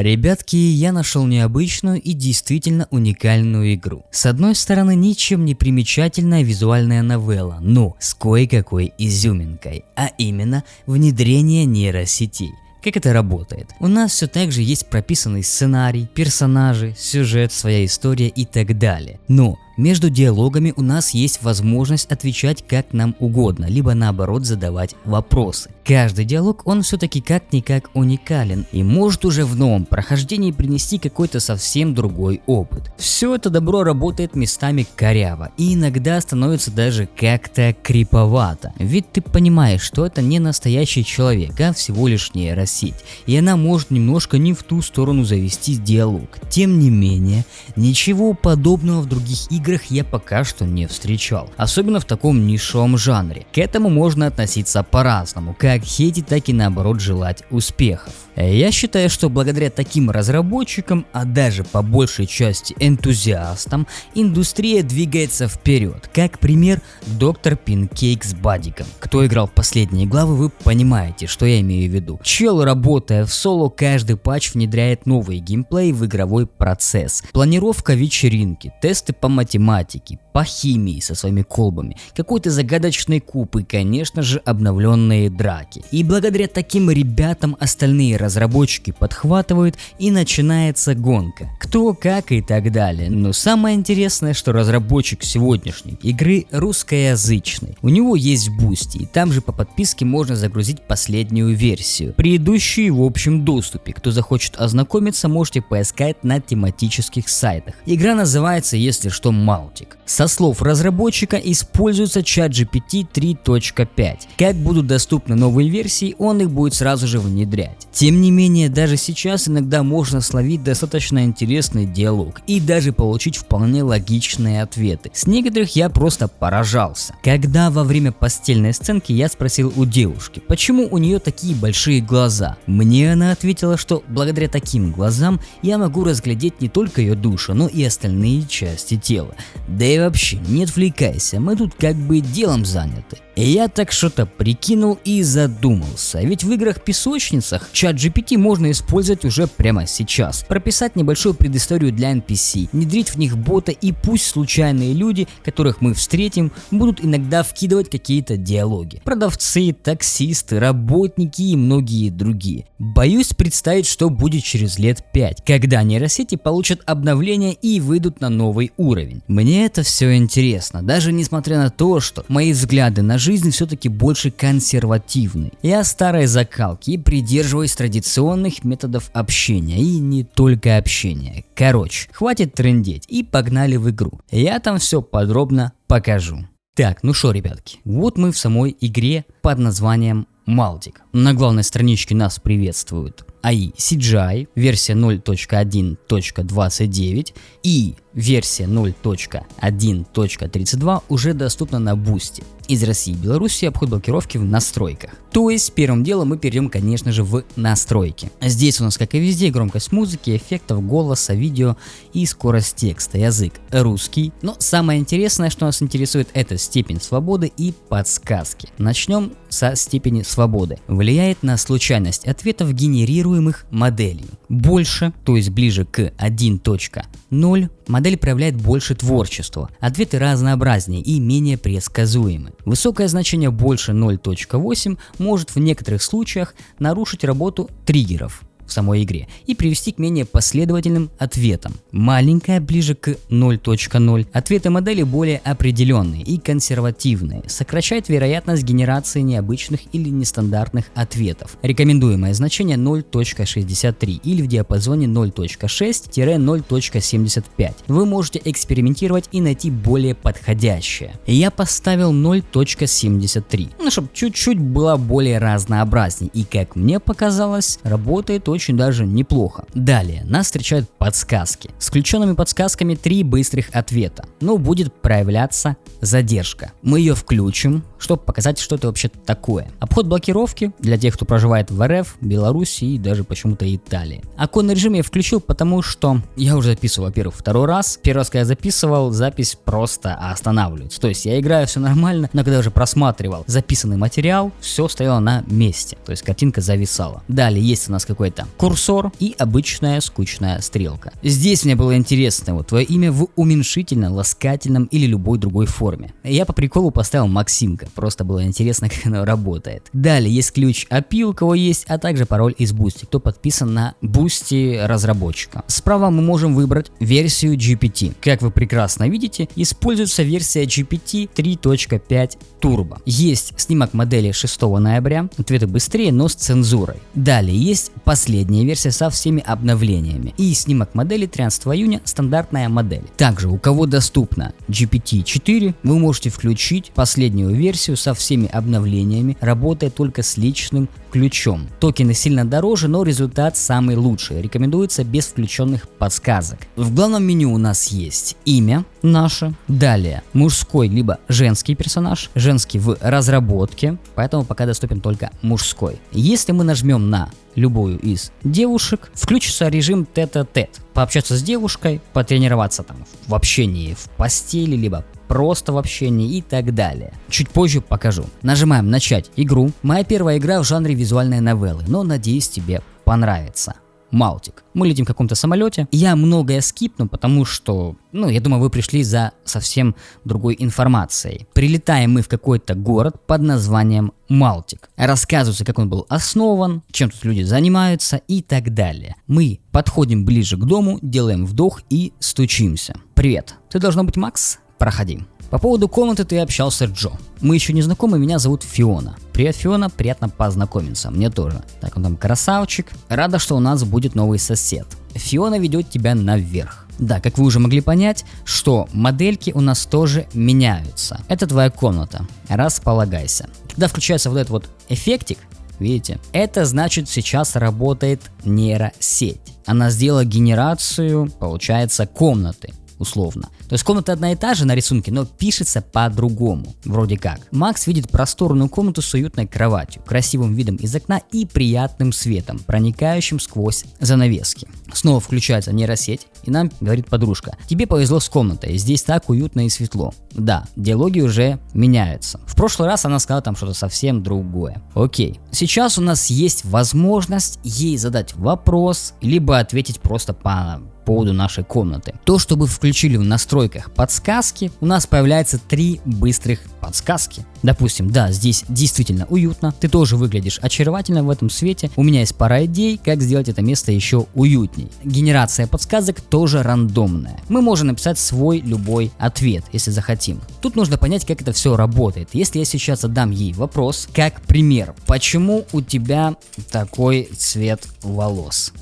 Ребятки, я нашел необычную и действительно уникальную игру. С одной стороны, ничем не примечательная визуальная новелла, но с кое-какой изюминкой, а именно внедрение нейросетей. Как это работает? У нас все так же есть прописанный сценарий, персонажи, сюжет, своя история и так далее. Но между диалогами у нас есть возможность отвечать как нам угодно, либо наоборот задавать вопросы. Каждый диалог, он все-таки как-никак уникален и может уже в новом прохождении принести какой-то совсем другой опыт. Все это добро работает местами коряво и иногда становится даже как-то криповато. Ведь ты понимаешь, что это не настоящий человек, а всего лишь нейросеть, и она может немножко не в ту сторону завести диалог. Тем не менее, ничего подобного в других играх я пока что не встречал, особенно в таком нишевом жанре. К этому можно относиться по-разному, как хейтить, так и наоборот желать успехов. Я считаю, что благодаря таким разработчикам, а даже по большей части энтузиастам, индустрия двигается вперед. Как пример, доктор Пинкейк с Бадиком. Кто играл в последние главы, вы понимаете, что я имею в виду. Чел, работая в соло, каждый патч внедряет новый геймплей в игровой процесс. Планировка вечеринки, тесты по математике, по химии со своими колбами, какой-то загадочный куб и, конечно же, обновленные драки. И благодаря таким ребятам остальные разработчики подхватывают и начинается гонка. Кто, как и так далее. Но самое интересное, что разработчик сегодняшней игры русскоязычный. У него есть Boosty, и там же по подписке можно загрузить последнюю версию. Предыдущие в общем доступе. Кто захочет ознакомиться, можете поискать на тематических сайтах. Игра называется, если что, Малтик. Со слов разработчика используется ChatGPT 3.5. Как будут доступны новые версии, он их будет сразу же внедрять. Тем не менее, даже сейчас иногда можно словить достаточно интересный диалог и даже получить вполне логичные ответы. С некоторых я просто поражался. Когда во время постельной сценки я спросил у девушки, почему у нее такие большие глаза, мне она ответила, что благодаря таким глазам я могу разглядеть не только ее душу, но и остальные части тела. Да и вообще, не отвлекайся, мы тут как бы делом заняты. И я так что-то прикинул и задумался, ведь в играх-песочницах ChatGPT можно использовать уже прямо сейчас. Прописать небольшую предысторию для NPC, внедрить в них бота, и пусть случайные люди, которых мы встретим, будут иногда вкидывать какие-то диалоги. Продавцы, таксисты, работники и многие другие. Боюсь представить, что будет через лет 5, когда нейросети получат обновление и выйдут на новый уровень. Мне это все интересно, даже несмотря на то, что мои взгляды на жизнь все-таки больше консервативны. Я старой закалки и придерживаюсь традиционных методов общения, и не только общения. Короче, хватит трындеть и погнали в игру. Я там все подробно покажу. Так, ну шо, ребятки, вот мы в самой игре под названием Малтик. На главной страничке нас приветствуют AI CGI, версия 0.1.29 и версия 0.1.32 уже доступна на Boosty. Из России и Беларуси обход блокировки в настройках. То есть первым делом мы перейдем, конечно же, в настройки. Здесь у нас, как и везде, громкость музыки, эффектов, голоса, видео и скорость текста. Язык русский. Но самое интересное, что нас интересует, это степень свободы и подсказки. Начнем со степени свободы. Влияет на случайность ответов, генерируемых моделью. Больше, то есть ближе к 1.0, модель проявляет больше творчества. Ответы разнообразнее и менее предсказуемы. Высокое значение больше 0.8 может в некоторых случаях нарушить работу триггеров в самой игре и привести к менее последовательным ответам. Маленькая, ближе к 0.0, ответы модели более определенные и консервативные, сокращает вероятность генерации необычных или нестандартных ответов. Рекомендуемое значение 0.63 или в диапазоне 0.6-0.75. Вы можете экспериментировать и найти более подходящее. Я поставил 0.73, чтобы чуть-чуть была более разнообразней, и как мне показалось, работает очень даже неплохо. Далее нас встречают подсказки. С включенными подсказками 3 быстрых ответа, но будет проявляться задержка. Мы ее включим, чтобы показать, что это вообще такое. Обход блокировки для тех, кто проживает в РФ, Беларуси и даже почему-то Италии. Оконный режим я включил, потому что я уже записывал, во-первых, второй раз. Первый раз, когда я записывал, запись просто останавливается. То есть я играю, все нормально, но когда уже просматривал записанный материал, все стояло на месте. То есть картинка зависала. Далее есть у нас какой-то курсор и обычная скучная стрелка. Здесь мне было интересно, вот твое имя в уменьшительном, ласкательном или любой другой форме. Я по приколу поставил Максимка, просто было интересно, как оно работает. Далее есть ключ API, у кого есть, а также пароль из Boosty, кто подписан на Boosty разработчика. Справа мы можем выбрать версию GPT. Как вы прекрасно видите, используется версия GPT 3.5 Turbo. Есть снимок модели 6 ноября, ответы быстрее, но с цензурой. Далее есть последняя версия со всеми обновлениями и снимок модели 13 июня, стандартная модель. Также у кого доступна GPT-4, вы можете включить последнюю версию со всеми обновлениями, работая только с личным ключом. Токены сильно дороже, но результат самый лучший. Рекомендуется без включенных подсказок. В главном меню у нас есть имя наше, далее мужской либо женский персонаж, женский в разработке, поэтому пока доступен только мужской. Если мы нажмем на любую из девушек, включится режим тет-а-тет. Пообщаться с девушкой, потренироваться там в общении в постели, либо просто в общении и так далее. Чуть позже покажу. Нажимаем начать игру. Моя первая игра в жанре визуальной новеллы, но надеюсь тебе понравится. Малтик. Мы летим в каком-то самолете. Я многое скипну, потому что, я думаю, вы пришли за совсем другой информацией. Прилетаем мы в какой-то город под названием Малтик. Рассказывается, как он был основан, чем тут люди занимаются и так далее. Мы подходим ближе к дому, делаем вдох и стучимся. Привет, ты должно быть Макс? Проходи. По поводу комнаты ты общался с Джо. Мы еще не знакомы, меня зовут Фиона. Привет, Фиона, приятно познакомиться, мне тоже. Так, он там красавчик. Рада, что у нас будет новый сосед. Фиона ведет тебя наверх. Да, как вы уже могли понять, что модельки у нас тоже меняются. Это твоя комната. Располагайся. Когда включается вот этот вот эффектик, видите, это значит сейчас работает нейросеть. Она сделала генерацию, получается, комнаты. Условно. То есть комната одна и та же на рисунке, но пишется по-другому. Вроде как. Макс видит просторную комнату с уютной кроватью, красивым видом из окна и приятным светом, проникающим сквозь занавески. Снова включается нейросеть, и нам говорит подружка: тебе повезло с комнатой, здесь так уютно и светло. Да, диалоги уже меняются. В прошлый раз она сказала там что-то совсем другое. Окей. Сейчас у нас есть возможность ей задать вопрос, либо ответить просто по поводу нашей комнаты. То, что вы включили в настройках подсказки, у нас появляется 3 быстрых подсказки. Допустим, да, здесь действительно уютно, ты тоже выглядишь очаровательно в этом свете, у меня есть пара идей, как сделать это место еще уютней. Генерация подсказок тоже рандомная. Мы можем написать свой любой ответ, если захотим. Тут нужно понять, как это все работает. Если я сейчас задам ей вопрос, как пример, почему у тебя такой цвет волос?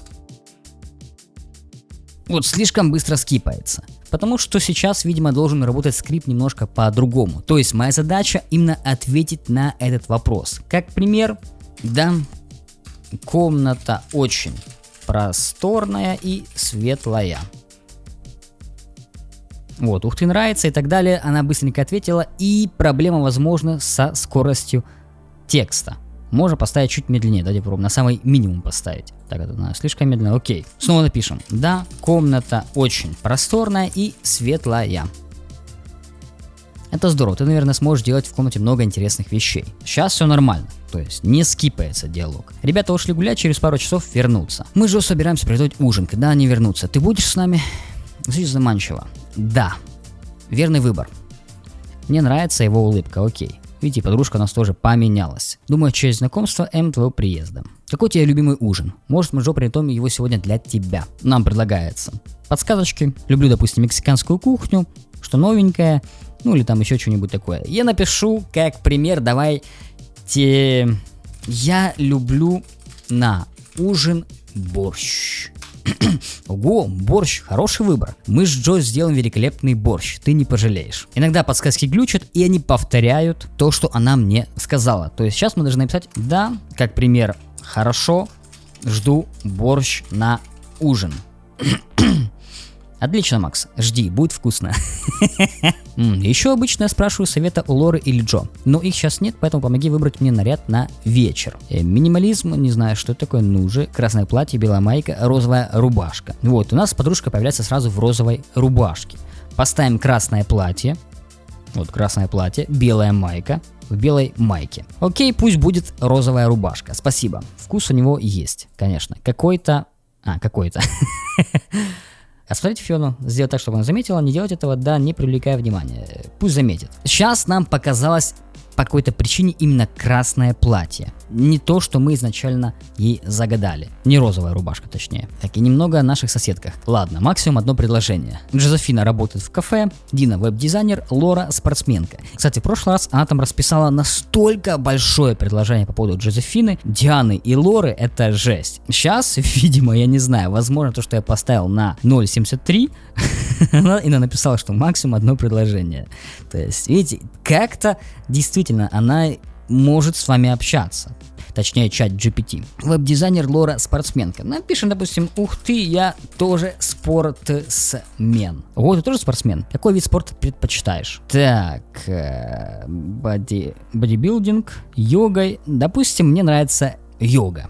Вот слишком быстро скипается. Потому что сейчас, видимо, должен работать скрипт немножко по-другому. То есть моя задача именно ответить на этот вопрос. Как пример, да, комната очень просторная и светлая. Вот, ух ты, нравится и так далее. Она быстренько ответила, и проблема, возможно, со скоростью текста. Можно поставить чуть медленнее, давайте попробуем на самый минимум поставить. Так, это слишком медленно, окей. Снова напишем. Да, комната очень просторная и светлая. Это здорово, ты, наверное, сможешь делать в комнате много интересных вещей. Сейчас все нормально, то есть не скипается диалог. Ребята ушли гулять, через пару часов вернутся. Мы же собираемся приготовить ужин, когда они вернутся. Ты будешь с нами? Звучит заманчиво. Да, верный выбор. Мне нравится его улыбка, окей. Видите, подружка у нас тоже поменялась. Думаю, через знакомство твоего приезда. Какой у тебя любимый ужин? Может, мы же приготовим его сегодня для тебя. Нам предлагается подсказочки. Люблю, допустим, мексиканскую кухню, что новенькое, или там еще что-нибудь такое. Я напишу как пример, давайте. Я люблю на ужин борщ. Ого, борщ, хороший выбор. Мы с Джо сделаем великолепный борщ, ты не пожалеешь. Иногда подсказки глючат, и они повторяют то, что она мне сказала. То есть сейчас мы должны написать да, как пример, хорошо, жду борщ на ужин. Отлично, Макс, жди, будет вкусно. Еще обычно я спрашиваю совета у Лоры или Джо, но их сейчас нет, поэтому помоги выбрать мне наряд на вечер. Минимализм, не знаю, что это такое, ну же, красное платье, белая майка, розовая рубашка. Вот, у нас подружка появляется сразу в розовой рубашке. Поставим красное платье, вот красное платье, белая майка, в белой майке. Окей, пусть будет розовая рубашка, спасибо. Вкус у него есть, конечно, какой-то. Оставьте Фиону, сделать так, чтобы она заметила, не делать этого, да, не привлекая внимания. Пусть заметит. Сейчас нам показалось по какой-то причине именно красное платье. Не то, что мы изначально ей загадали. Не розовая рубашка, точнее. Так, и немного о наших соседках. Ладно, максимум одно предложение. Джозефина работает в кафе, Дина веб-дизайнер, Лора спортсменка. Кстати, в прошлый раз она там расписала настолько большое предложение по поводу Джозефины, Дианы и Лоры, это жесть. Сейчас, видимо, я не знаю, возможно, то, что я поставил на 0.73, она написала, что максимум одно предложение. То есть, видите, как-то действительно она может с вами общаться. Точнее, чат GPT. Веб-дизайнер Лора спортсменка. Напишем, допустим, ух ты, я тоже спортсмен. Ого, ты тоже спортсмен? Какой вид спорта предпочитаешь? Так, бодибилдинг, йогой. Допустим, мне нравится йога.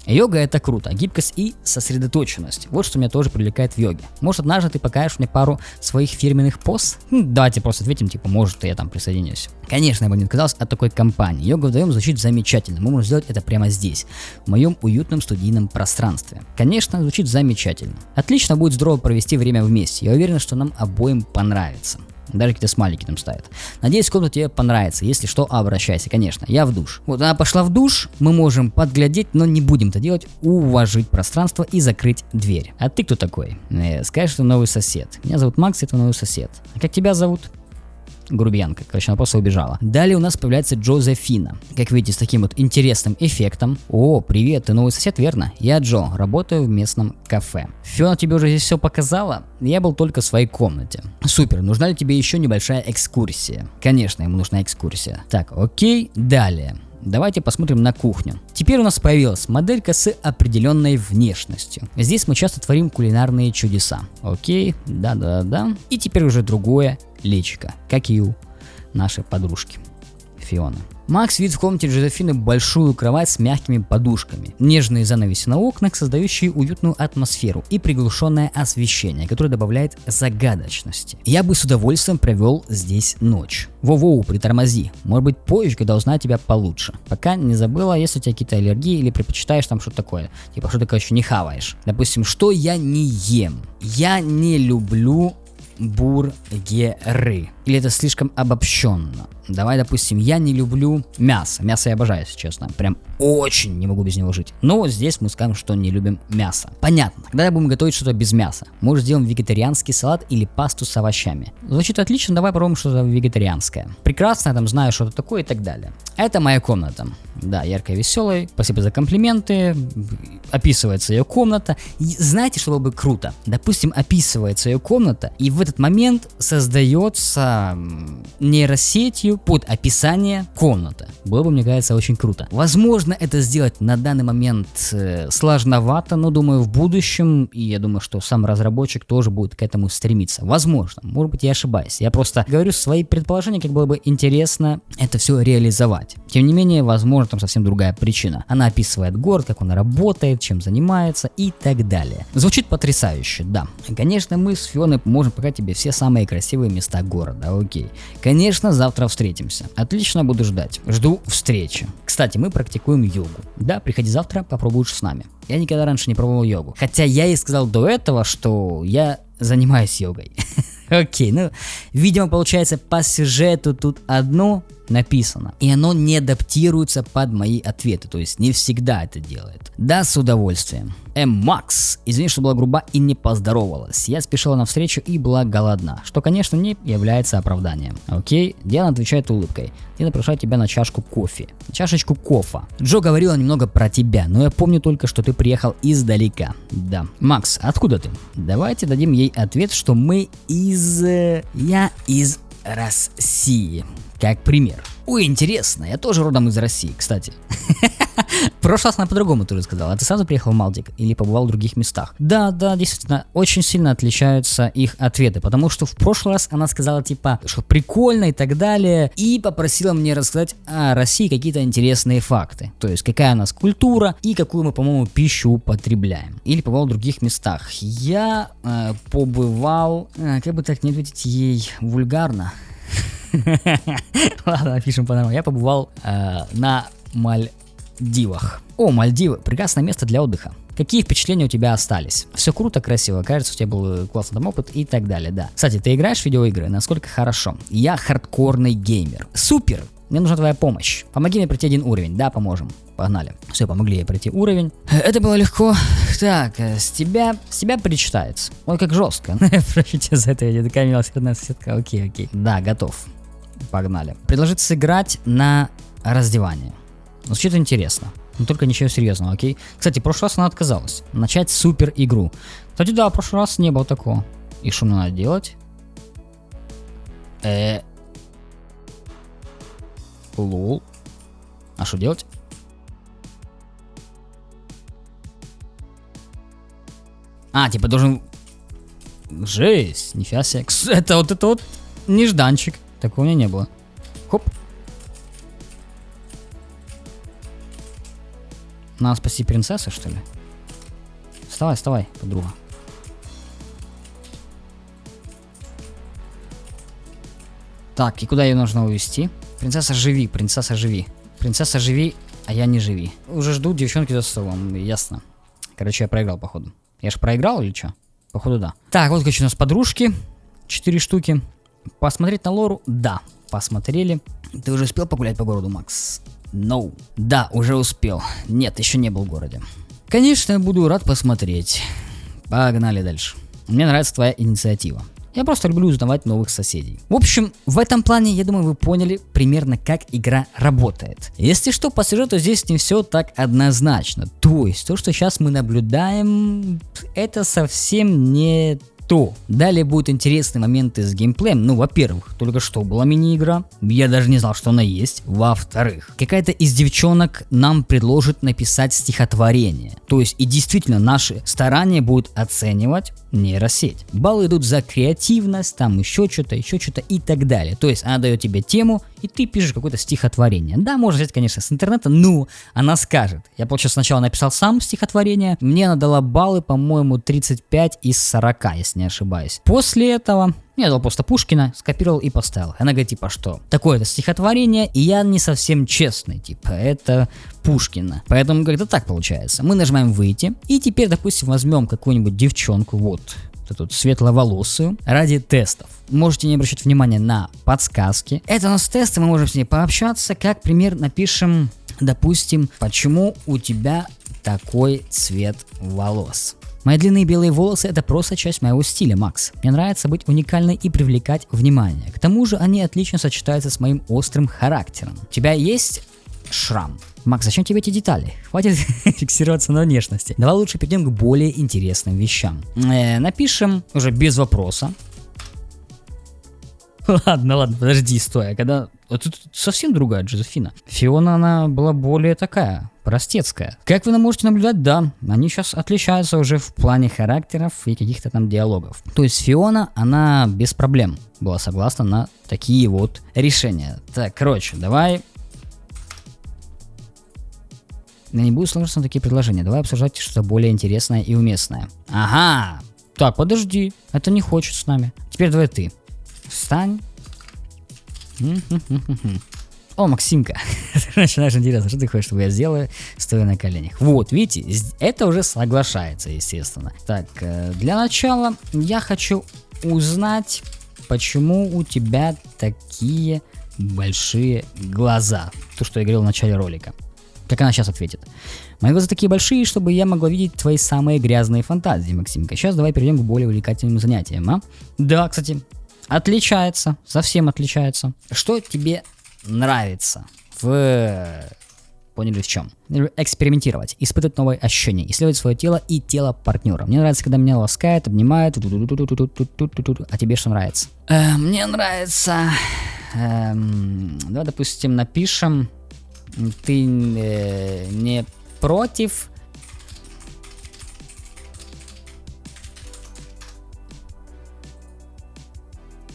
Йога — это круто, гибкость и сосредоточенность. Вот что меня тоже привлекает в йоге. Может, однажды ты покажешь мне пару своих фирменных поз? Давайте просто ответим, типа, может, я там присоединюсь. Конечно, я бы не отказался от такой компании. Йога вдвоем звучит замечательно. Мы можем сделать это прямо здесь, в моем уютном студийном пространстве. Конечно, звучит замечательно. Отлично будет здорово провести время вместе. Я уверен, что нам обоим понравится. Даже какие-то смайлики там ставят. Надеюсь, комната тебе понравится. Если что, обращайся, конечно. Я в душ. Вот она пошла в душ. Мы можем подглядеть, но не будем это делать. Уважить пространство и закрыть дверь. А ты кто такой? Скажешь, что новый сосед. Меня зовут Макс, это новый сосед. А как тебя зовут? Грубиянка, короче, она просто убежала. Далее у нас появляется Джозефина. Как видите, с таким вот интересным эффектом. О, привет, ты новый сосед, верно? Я Джо, работаю в местном кафе. Фиона тебе уже здесь все показала? Я был только в своей комнате. Супер, нужна ли тебе еще небольшая экскурсия? Конечно, ему нужна экскурсия. Так, окей, далее. Давайте посмотрим на кухню. Теперь у нас появилась моделька с определенной внешностью. Здесь мы часто творим кулинарные чудеса. Окей, да. И теперь уже другое личико, как и у нашей подружки Фионы. Макс видит в комнате Джозефины большую кровать с мягкими подушками, нежные занавеси на окнах, создающие уютную атмосферу, и приглушенное освещение, которое добавляет загадочности. Я бы с удовольствием провел здесь ночь. Воу-воу, притормози. Может быть, позже, когда узнаю тебя получше. Пока не забыла, если у тебя какие-то аллергии или предпочитаешь там что-то такое. Типа, что ты, короче, не хаваешь. Допустим, что я не ем? Я не люблю бургеры. Или это слишком обобщенно? Давай, допустим, я не люблю мясо. Мясо я обожаю, если честно. Прям очень не могу без него жить. Но здесь мы скажем, что не любим мясо. Понятно. Когда будем готовить что-то без мяса? Может, сделаем вегетарианский салат или пасту с овощами? Звучит отлично, давай попробуем что-то вегетарианское. Прекрасно, я там знаю, что это такое и так далее. Это моя комната. Да, яркая, веселая. Спасибо за комплименты. Описывается ее комната. И знаете, что было бы круто? Допустим, описывается ее комната, и в этот момент создается нейросетью под описание комната. Было бы, мне кажется, очень круто. Возможно, это сделать на данный момент сложновато, но думаю, в будущем, и я думаю, что сам разработчик тоже будет к этому стремиться. Возможно, может быть, я ошибаюсь. Я просто говорю свои предположения, как было бы интересно это все реализовать. Тем не менее, возможно, там совсем другая причина. Она описывает город, как он работает, чем занимается и так далее. Звучит потрясающе, да. Конечно, мы с Фионой можем показать тебе все самые красивые места города, окей. Конечно, завтра встретимся. Отлично, буду ждать. Жду встречи. Кстати, мы практикуем йогу. Да, приходи завтра, попробуешь с нами. Я никогда раньше не пробовал йогу. Хотя я и сказал до этого, что я занимаюсь йогой. Окей, ну, видимо, получается, по сюжету тут одно написано, и оно не адаптируется под мои ответы, то есть не всегда это делает. Да, с удовольствием. Макс, извини, что была груба и не поздоровалась. Я спешила навстречу и была голодна, что, конечно, не является оправданием. Окей, Диана отвечает улыбкой. Дина приглашает тебя на чашку кофе. Чашечку кофе. Джо говорила немного про тебя, но я помню только, что ты приехал издалека. Да. Макс, откуда ты? Давайте дадим ей ответ, что мы Я из России. Как пример. Ой, интересно, я тоже родом из России, кстати. В прошлый раз она по-другому тоже сказала. А ты сразу приехал в Малтик или побывал в других местах? Да, действительно, очень сильно отличаются их ответы, потому что в прошлый раз она сказала типа, что прикольно и так далее, и попросила мне рассказать о России какие-то интересные факты. То есть, какая у нас культура и какую мы, по-моему, пищу употребляем. Или побывал в других местах. Я побывал, как бы так не ответить ей вульгарно. Ладно, пишем по-нормальному. Я побывал на Мальдивах. О, Мальдивы, прекрасное место для отдыха. Какие впечатления у тебя остались? Все круто, красиво, кажется, у тебя был классный там опыт и так далее, да. Кстати, ты играешь в видеоигры? Насколько хорошо? Я хардкорный геймер. Супер! Мне нужна твоя помощь. Помоги мне пройти один уровень. Да, поможем. Погнали. Все, помогли ей пройти уровень. Это было легко. Так, с тебя причитается. Ой, как жестко. Простите за это, я такая милосердная соседка. Окей. Да, готов. Погнали. Предложить сыграть на раздевание. Ну, что-то интересно. Но только ничего серьезного, окей? Кстати, в прошлый раз она отказалась. Начать супер игру. Кстати, да, в прошлый раз не было такого. И что мне надо делать? Лол. А что делать? Типа должен... Жесть, нифига себе. Это вот нежданчик. Такого у меня не было. Хоп. Надо спасти принцессу, что ли? Вставай, подруга. Так, и куда ее нужно увести? Принцесса, живи. Принцесса, живи, а я не живи. Уже ждут девчонки за столом, ясно. Короче, я проиграл, походу. Я же проиграл или что? Походу, да. Так, вот, короче, у нас подружки. 4 штуки. Посмотреть на Лору? Да, посмотрели. Ты уже успел погулять по городу, Макс? No. Да, уже успел. Нет, еще не был в городе. Конечно, я буду рад посмотреть. Погнали дальше. Мне нравится твоя инициатива. Я просто люблю узнавать новых соседей. В общем, в этом плане, я думаю, вы поняли примерно, как игра работает. Если что, по сюжету здесь не все так однозначно. То есть, то, что сейчас мы наблюдаем, это совсем не то. Далее будут интересные моменты с геймплеем. Ну, во-первых, только что была мини-игра. Я даже не знал, что она есть. Во-вторых, какая-то из девчонок нам предложит написать стихотворение. То есть, и действительно, наши старания будут оценивать нейросеть. Баллы идут за креативность, там еще что-то и так далее. То есть, она дает тебе тему, и ты пишешь какое-то стихотворение. Да, можно взять, конечно, с интернета, но она скажет. Я, получается, сначала написал сам стихотворение, мне она дала баллы, по-моему, 35 из 40, если не ошибаюсь. После этого я дал просто Пушкина, скопировал и поставил. Она говорит, типа, что такое-то стихотворение, и я не совсем честный, типа, это Пушкина. Поэтому как-то так получается. Мы нажимаем выйти, и теперь, допустим, возьмем какую-нибудь девчонку, вот эту светловолосую, ради тестов. Можете не обращать внимания на подсказки. Это у нас тесты, мы можем с ней пообщаться. Как пример напишем, допустим, почему у тебя такой цвет волос. Мои длинные белые волосы — это просто часть моего стиля, Макс. Мне нравится быть уникальной и привлекать внимание. К тому же они отлично сочетаются с моим острым характером. У тебя есть шрам? Макс, зачем тебе эти детали? Хватит фиксироваться на внешности. Давай лучше перейдем к более интересным вещам. Напишем уже без вопроса. Ладно, подожди, стой. Когда... Тут совсем другая Джозефина. Фиона, она была более такая, простецкая. Как вы можете наблюдать, да, они сейчас отличаются уже в плане характеров и каких-то там диалогов. То есть Фиона, она без проблем была согласна на такие вот решения. Так, короче, давай... Я не буду сложиться на такие предложения. Давай обсуждать что-то более интересное и уместное. Ага! Так, подожди. Это не хочет с нами. Теперь давай ты. Встань. О, Максимка. Ты начинаешь интересно, что ты хочешь, чтобы я сделаю, стоя на коленях. Вот, видите, это уже соглашается, естественно. Так, для начала я хочу узнать, почему у тебя такие большие глаза. То, что я говорил в начале ролика. Как она сейчас ответит. Мои глаза такие большие, чтобы я могла видеть твои самые грязные фантазии, Максимка. Сейчас давай перейдем к более увлекательным занятиям, а? Да, кстати, отличается, совсем отличается. Что тебе нравится поняли в чем? Экспериментировать, испытывать новые ощущения, исследовать свое тело и тело партнера. Мне нравится, когда меня ласкают, обнимают. А тебе что нравится? Мне нравится... Давай, допустим, напишем... Ты не против?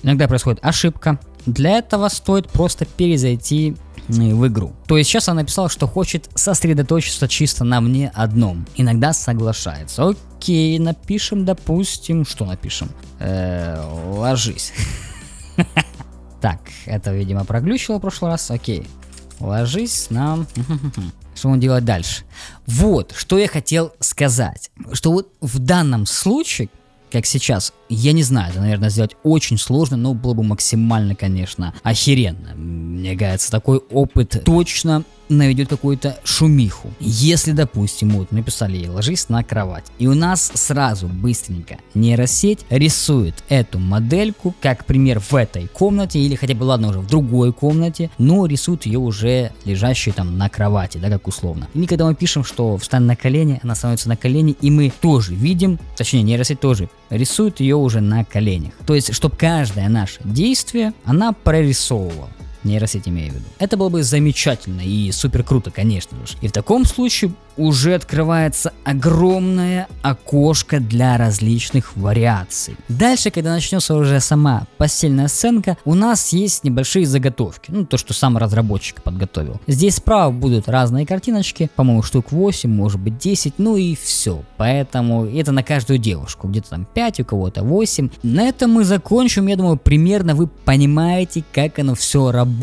Иногда происходит ошибка. Для этого стоит просто перезайти в игру. То есть сейчас она написала, что хочет сосредоточиться чисто на мне одном. Иногда соглашается. Окей, напишем, допустим, что напишем? Ложись. Так, это, видимо, проглючило в прошлый раз. Окей. Ложись нам. Что он делает дальше? Вот, что я хотел сказать. Что вот в данном случае, как сейчас, я не знаю, это, наверное, сделать очень сложно, но было бы максимально, конечно, охеренно. Мне кажется, такой опыт точно наведет какую-то шумиху. Если, допустим, вот написали ей «ложись на кровать», и у нас сразу быстренько нейросеть рисует эту модельку, как пример в этой комнате, или хотя бы, ладно, уже в другой комнате, но рисует ее уже лежащей там на кровати, да, как условно. И когда мы пишем, что встань на колени, она становится на колени, и мы тоже видим, точнее, нейросеть тоже рисует ее уже на коленях. То есть, чтобы каждое наше действие она прорисовывала. Нейросеть имею в виду. Это было бы замечательно и супер круто, конечно же. И в таком случае уже открывается огромное окошко для различных вариаций. Дальше, когда начнется уже сама постельная сценка, у нас есть небольшие заготовки. Ну, то, что сам разработчик подготовил. Здесь справа будут разные картиночки, по-моему, штук 8, может быть 10, ну и все. Поэтому это на каждую девушку. Где-то там 5, у кого-то 8. На этом мы закончим. Я думаю, примерно вы понимаете, как оно все работает.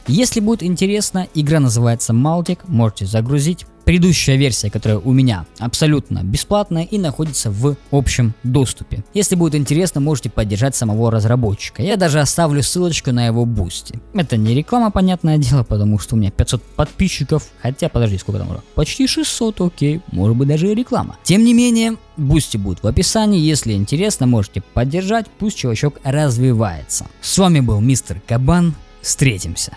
Если будет интересно, игра называется Mautic, можете загрузить. Предыдущая версия, которая у меня абсолютно бесплатная и находится в общем доступе. Если будет интересно, можете поддержать самого разработчика. Я даже оставлю ссылочку на его Бусти. Это не реклама, понятное дело, потому что у меня 500 подписчиков. Хотя, подожди, сколько там уже? Почти 600, окей. Может быть, даже и реклама. Тем не менее, Бусти будет в описании. Если интересно, можете поддержать. Пусть чувачок развивается. С вами был Мистер Кабан. Встретимся.